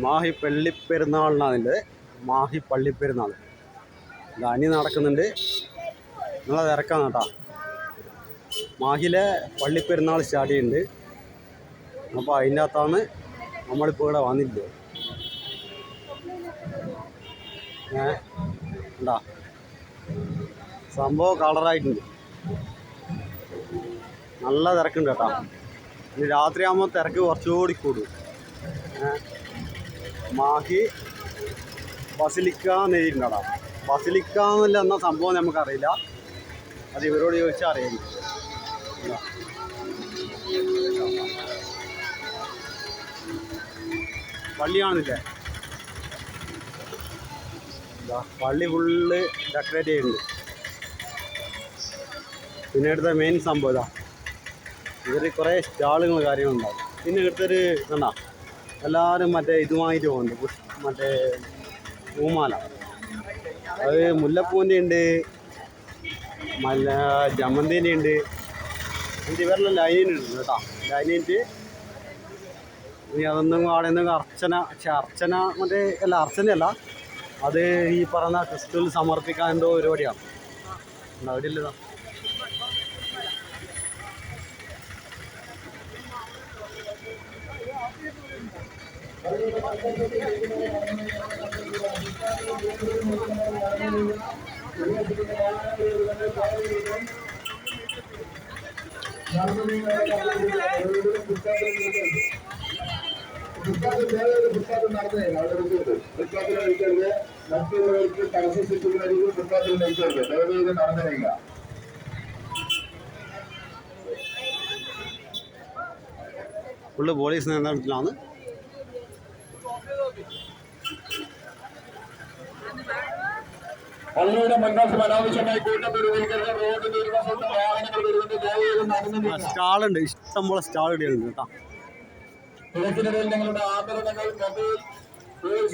മാഹി പള്ളിപ്പെരുന്നാളിനാണിത്. മാഹി പള്ളിപ്പെരുന്നാൾ അനി നടക്കുന്നുണ്ട്. നിങ്ങളത് ഇറക്കാന്ന് കേട്ടോ. മാഹിയിലെ പള്ളിപ്പെരുന്നാൾ സ്റ്റാർട്ട് ചെയ്യുന്നുണ്ട്. അപ്പോൾ അതിൻ്റെ അകത്താണ് നമ്മളിപ്പോൾ ഇവിടെ വന്നില്ലേ. ഉണ്ടാ സംഭവം കളറായിട്ടുണ്ട്. നല്ല തിരക്കുണ്ട് കേട്ടോ. ഇനി രാത്രിയാകുമ്പോൾ തിരക്ക് കുറച്ചുകൂടി കൂടും. മാഹി ബസിലിക്ക എന്ന് എഴുതിയിട്ടുണ്ടോ? ബസിലിക്ക എന്നല്ല എന്ന സംഭവം നമുക്കറിയില്ല. അത് ഇവരോട് ചോദിച്ചാൽ അറിയില്ല. പള്ളിയാണില്ലേ? പള്ളി ഫുള്ള് ഡെക്കറേറ്റ് ചെയ്യുന്നുണ്ട്. പിന്നെ ഇവിടുത്തെ മെയിൻ സംഭവം ഇതാ, ഇവർ കുറേ സ്റ്റാളുകൾ കാര്യങ്ങളുണ്ടാവും. പിന്നെ ഇവിടുത്തെ കണ്ടാ എല്ലാവരും മറ്റേ ഇതുമായിട്ട് പോകുന്നുണ്ട്. മറ്റേ പൂമാല, അത് മുല്ലപ്പൂവിൻ്റെ ഉണ്ട്, ജമന്തിൻ്റെ ഉണ്ട്. എന്നിട്ട് ഇവരെല്ലാം ലൈനുണ്ട് കേട്ടോ. ലൈനിട്ട് ഇനി അതൊന്നും അവിടെ നിന്നൊക്കെ അർച്ചന മറ്റേ അല്ല, അർച്ചനയല്ല, അത് ഈ പറഞ്ഞ ക്രിസ്തുവിൽ സമർപ്പിക്കാൻ എന്തോ പരിപാടിയാണ്. അവിടെ ഇല്ലതാ. മറ്റുള്ളവർക്ക് തടസ്സം സൃഷ്ടിക്കുന്നതിന് ഫുട്പാത്തിൽ നയിക്കരുത്. ദയവേത് നടന്നിരിക്കുക. ഫുള്ള് പോലീസ് നിയന്ത്രണത്തിലാണ്. പള്ളിയുടെ മുൻവശം അനാവശ്യമായി കൂട്ടം രൂപീകരിക്കുന്ന റോഡ് നിർവഹണ വാഹനങ്ങൾ വരുന്നത് ദയവേത് നടന്നിരിക്കുക. സ്റ്റാളുണ്ട്, ഇഷ്ടംപോലെ സ്റ്റാൾ ഇടുന്നുണ്ട് കേട്ടോ. തിരക്കിനിടയിൽ നിങ്ങളുടെ ആഭരണങ്ങൾ, മൊബൈൽ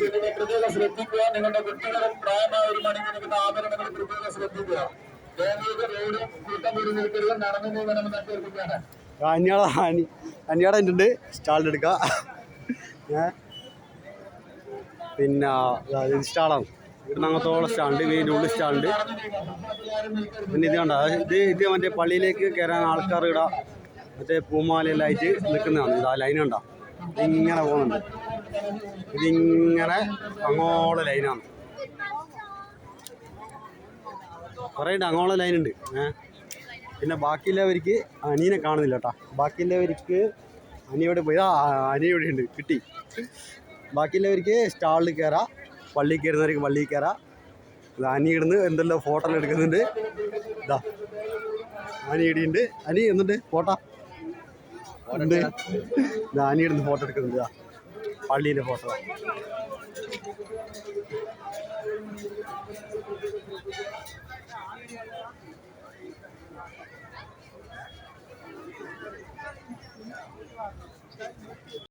ഇതിനെ പ്രത്യേകം ശ്രദ്ധിക്കുക. നിങ്ങളുടെ കുട്ടികളും പ്രായമായവരുമാണെങ്കിൽ നിങ്ങളുടെ ആഭരണങ്ങൾ പ്രത്യേകം ശ്രദ്ധിക്കുക. ദയവേത് റോഡ് കൂട്ടം നിൽക്കരുത്, നടന്നു പോകണമെന്ന് അഭ്യർത്ഥിക്കുകയാണ്. അന്യാടെ ഉണ്ട് സ്റ്റാളിൽ എടുക്കുക. പിന്നെ സ്റ്റാളാണ് ഇവിടുന്ന് അങ്ങനത്തോളം സ്റ്റാളുണ്ട്. വീടിൻ്റെ ഉള്ളിൽ സ്റ്റാളുണ്ട്. പിന്നെ ഇത് കണ്ട, ഇത് മറ്റേ പള്ളിയിലേക്ക് കയറാൻ ആൾക്കാർ ഇവിടെ മറ്റേ പൂമാലയെല്ലാം ആയിട്ട് നിൽക്കുന്നതാണ്. ഇത് ആ ലൈൻ കണ്ട, ഇങ്ങനെ പോകുന്നുണ്ട്. ഇതിങ്ങനെ അങ്ങോളം ലൈനാണ്. കുറേ ഉണ്ട്, അങ്ങോളം ലൈനുണ്ട്. പിന്നെ ബാക്കിയുള്ളവർക്ക് അനിയനെ കാണുന്നില്ല കേട്ടോ. ബാക്കിയുള്ളവർക്ക് അനിയോടെ പോയി, അനിയ ഇവിടെ ഉണ്ട്, കിട്ടി. ബാക്കിയുള്ളവർക്ക് സ്റ്റാളിൽ കയറാം, പള്ളിയിൽ കയറുന്നവർക്ക് പള്ളിയിൽ കയറാം. അനി ഇടുന്ന് എന്തെല്ലാം ഫോട്ടോ എടുക്കുന്നുണ്ട്. ഇതാ അനി ഇടിയുണ്ട്. അനി എന്നിട്ട് ഫോട്ടോ ഉണ്ട്. അനി ഇടുന്ന് ഫോട്ടോ എടുക്കുന്നുണ്ട്. പള്ളിയിലെ ഫോട്ടോ.